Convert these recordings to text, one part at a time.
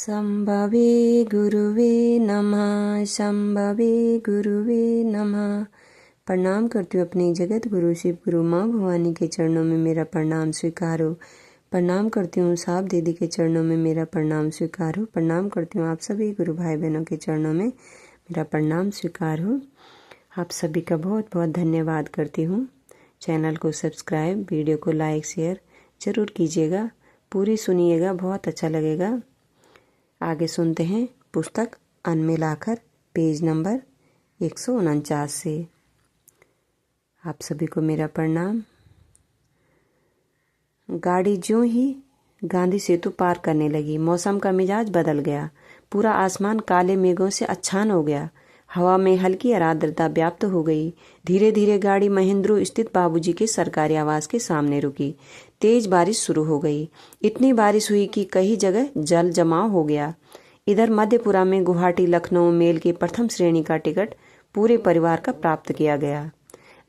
शंभवे गुरुवे नमः। शंभवे गुरुवे नमः। प्रणाम करती हूँ अपने जगत गुरु शिव गुरु माँ भवानी के चरणों में मेरा प्रणाम स्वीकारो। प्रणाम करती हूँ साहब दीदी के चरणों में मेरा प्रणाम स्वीकारो। प्रणाम करती हूँ आप सभी गुरु भाई बहनों के चरणों में मेरा प्रणाम स्वीकार हो। आप सभी का बहुत बहुत धन्यवाद करती हूँ। चैनल को सब्सक्राइब, वीडियो को लाइक शेयर ज़रूर कीजिएगा। पूरी सुनिएगा, बहुत अच्छा लगेगा। आगे सुनते हैं पुस्तक अनमिलाकर पेज नंबर 149 से। आप सभी को मेरा प्रणाम। गाड़ी ज्यों ही गांधी सेतु पार करने लगी, मौसम का मिजाज बदल गया। पूरा आसमान काले मेघों से अच्छान हो गया। हवा में हल्की आर्द्रता व्याप्त हो गई। धीरे धीरे गाड़ी महेंद्रू स्थित बाबूजी के सरकारी आवास के सामने रुकी। तेज बारिश शुरू हो गई। इतनी बारिश हुई कि कई जगह जल जमाव हो गया। इधर मध्यपुरा में गुवाहाटी लखनऊ मेल के प्रथम श्रेणी का टिकट पूरे परिवार का प्राप्त किया गया।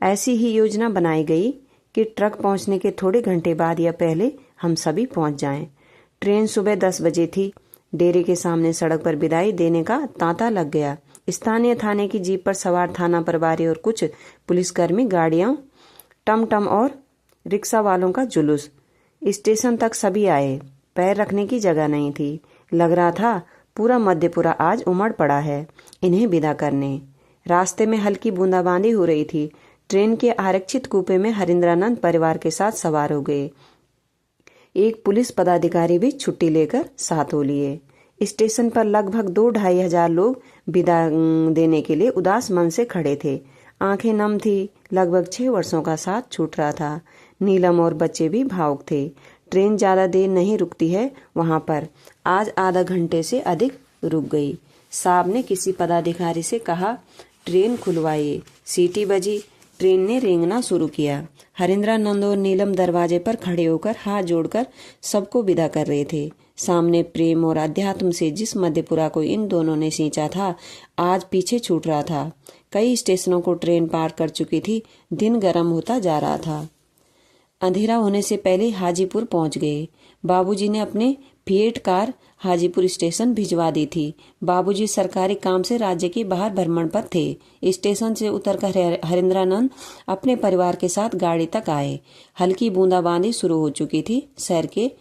ऐसी ही योजना बनाई गई कि ट्रक पहुंचने के थोड़े घंटे बाद या पहले हम सभी पहुंच जाएं। ट्रेन सुबह 10 बजे थी। डेरे के सामने सड़क पर विदाई देने का तांता लग गया। स्थानीय थाने की जीप पर सवार थाना प्रभारी और कुछ पुलिसकर्मी, गाड़ियों, टमटम और रिक्शा वालों का जुलूस। स्टेशन तक सभी आए। पैर रखने की जगह नहीं थी। लग रहा था पूरा मध्यपुरा आज उमड़ पड़ा है इन्हें विदा करने। रास्ते में हल्की बूंदाबांदी हो रही थी। ट्रेन के आरक्षित कूपे में हरिंद्रानंद परिवार के साथ सवार हो गए। एक पुलिस पदाधिकारी भी छुट्टी लेकर साथ हो लिए। स्टेशन पर लगभग 2-2.5 हजार लोग विदा देने के लिए उदास मन से खड़े थे। आंखें नम थी। लगभग 6 वर्षों का साथ छूट रहा था। नीलम और बच्चे भी भावुक थे। ट्रेन ज्यादा देर नहीं रुकती है वहां पर। आज आधा घंटे से अधिक रुक गई। साहब ने किसी पदाधिकारी से कहा, ट्रेन खुलवाइए। सीटी बजी। ट्रेन ने रेंगना शुरू किया। हरिंद्रानंद और नीलम दरवाजे पर खड़े होकर हाथ जोड़कर सबको विदा कर रहे थे। सामने प्रेम और अध्यात्म से जिस मध्यपुरा को इन दोनों ने सींचा था, आज पीछे छूट रहा था। कई स्टेशनों को ट्रेन पार कर चुकी थी। दिन गर्म होता जा रहा था। अंधेरा होने से पहले हाजीपुर पहुंच गए। बाबूजी ने अपने फिएट कार हाजीपुर स्टेशन भिजवा दी थी। बाबूजी सरकारी काम से राज्य के बाहर भ्रमण पर थे। स्टेशन से उतरकर हरिंद्रानंद अपने परिवार के साथ गाड़ी तक आए। हल्की बूंदाबांदी शुरू हो चुकी थी। शहर के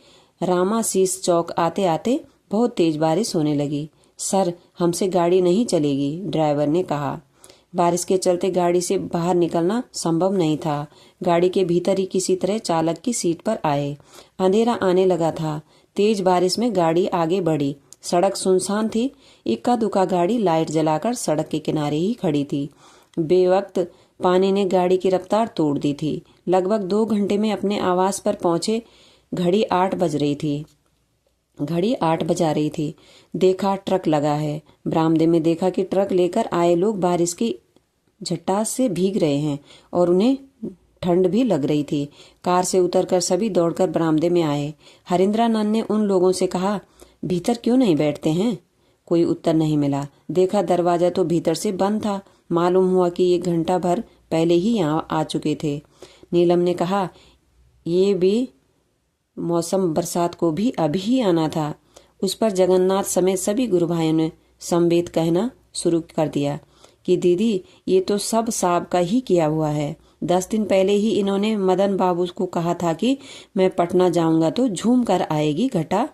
रामाशीष चौक आते आते बहुत तेज बारिश होने लगी। सर, हमसे गाड़ी नहीं चलेगी, ड्राइवर ने कहा। बारिश के चलते गाड़ी से बाहर निकलना संभव नहीं था। गाड़ी के भीतर ही किसी तरह चालक की सीट पर आए। अंधेरा आने लगा था। तेज बारिश में गाड़ी आगे बढ़ी। सड़क सुनसान थी। इक्का दुक्का गाड़ी लाइट जलाकर सड़क के किनारे ही खड़ी थी। बेवक्त पानी ने गाड़ी की रफ्तार तोड़ दी थी। लगभग 2 घंटे में अपने आवास पर पहुंचे। घड़ी 8 बज रही थी। घड़ी 8 बजा रही थी। देखा ट्रक लगा है। बरामदे में देखा कि ट्रक लेकर आए लोग बारिश की झट्टास से भीग रहे हैं और उन्हें ठंड भी लग रही थी। कार से उतरकर सभी दौड़कर बरामदे में आए। हरिंद्रानंद ने उन लोगों से कहा, भीतर क्यों नहीं बैठते हैं? कोई उत्तर नहीं मिला। देखा दरवाजा तो भीतर से बंद था। मालूम हुआ कि 1 घंटा भर पहले ही यहाँ आ चुके थे। नीलम ने कहा, ये भी मौसम बरसात को भी अभी ही आना था। उस पर जगन्नाथ समेत सभी गुरु भाइयों ने संवेद कहना शुरू कर दिया कि दीदी, ये तो सब साहब का ही किया हुआ है। 10 दिन पहले ही इन्होंने मदन बाबू को कहा था कि मैं पटना जाऊंगा तो झूम कर आएगी घटा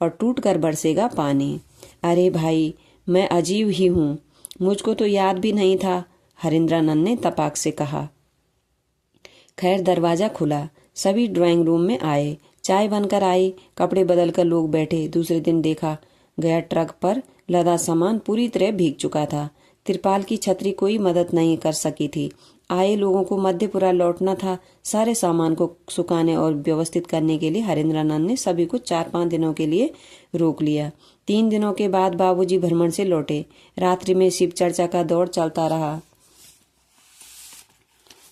और टूट कर बरसेगा पानी। अरे भाई, मैं अजीब ही हूँ, मुझको तो याद भी नहीं था, हरिंद्रानंद ने तपाक से कहा। खैर, दरवाजा खुला। सभी ड्राइंग रूम में आए। चाय बनकर आई। कपड़े बदलकर लोग बैठे। दूसरे दिन देखा गया ट्रक पर लदा सामान पूरी तरह भीग चुका था। तिरपाल की छतरी कोई मदद नहीं कर सकी थी। आए लोगों को मध्यपुरा लौटना था। सारे सामान को सुखाने और व्यवस्थित करने के लिए हरिंद्रानंद ने सभी को 4-5 दिनों के लिए रोक लिया। 3 दिनों के बाद बाबूजी भ्रमण से लौटे। रात्रि में शिव चर्चा का दौर चलता रहा।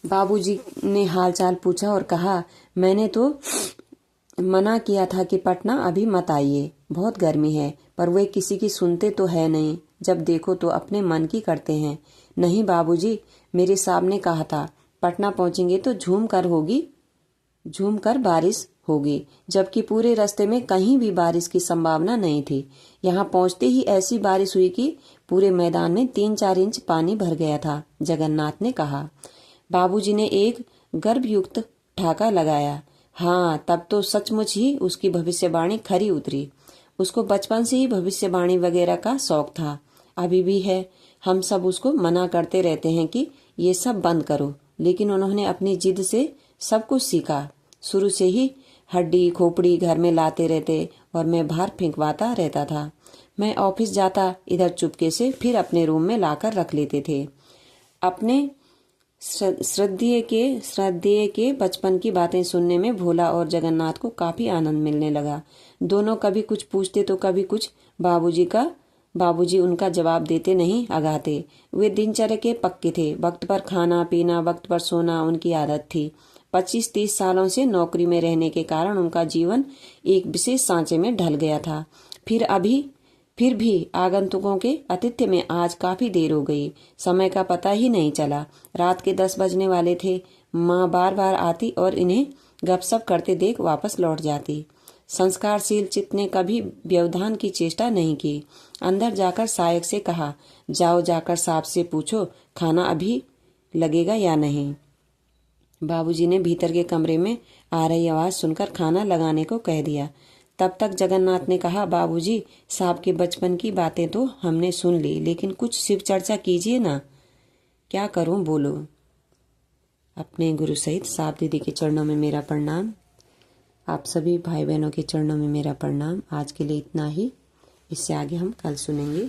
बाबूजी ने हालचाल पूछा और कहा, मैंने तो मना किया था कि पटना अभी मत आइए, बहुत गर्मी है, पर वे किसी की सुनते तो है नहीं। जब देखो तो अपने मन की करते हैं। नहीं बाबूजी, मेरे साहब ने कहा था पटना पहुंचेंगे तो झूम कर बारिश होगी, जबकि पूरे रास्ते में कहीं भी बारिश की संभावना नहीं थी। यहाँ पहुंचते ही ऐसी बारिश हुई कि पूरे मैदान में 3-4 इंच पानी भर गया था। जगन्नाथ ने कहा। बाबूजी ने एक गर्भयुक्त ठाका लगाया। हाँ, तब तो सचमुच ही उसकी भविष्यवाणी खरी उतरी। उसको बचपन से ही भविष्यवाणी वगैरह का शौक था, अभी भी है। हम सब उसको मना करते रहते हैं कि ये सब बंद करो, लेकिन उन्होंने अपनी जिद से सब कुछ सीखा। शुरू से ही हड्डी खोपड़ी घर में लाते रहते और मैं बाहर फेंकवाता रहता था। मैं ऑफिस जाता, इधर चुपके से फिर अपने रूम में लाकर रख लेते थे। अपने श्रद्धेय के बचपन की बातें सुनने में भोला और जगन्नाथ को काफी आनंद मिलने लगा। दोनों कभी कुछ पूछते तो कभी कुछ। बाबूजी उनका जवाब देते नहीं, आगाते। वे दिनचर्या के पक्के थे। वक्त पर खाना पीना, वक्त पर सोना उनकी आदत थी। 25-30 सालों से नौकरी में रहने के कारण उनका जीवन एक विशेष सांचे में ढल गया था। फिर भी आगंतुकों के आतिथ्य में आज काफी देर हो गई। समय का पता ही नहीं चला। रात के 10 बजने वाले थे। माँ बार बार आती और इन्हें गपशप करते देख वापस लौट जाती। संस्कारशील चित्त ने कभी व्यवधान की चेष्टा नहीं की। अंदर जाकर सहायक से कहा, जाओ जाकर साहब से पूछो खाना अभी लगेगा या नहीं। बाबूजी ने भीतर के कमरे में आ रही आवाज सुनकर खाना लगाने को कह दिया। तब तक जगन्नाथ ने कहा, बाबूजी, साहब के बचपन की बातें तो हमने सुन ली, लेकिन कुछ शिव चर्चा कीजिए ना। क्या करूं, बोलो। अपने गुरु सहित साहब दीदी के चरणों में मेरा प्रणाम। आप सभी भाई बहनों के चरणों में मेरा प्रणाम। आज के लिए इतना ही। इससे आगे हम कल सुनेंगे।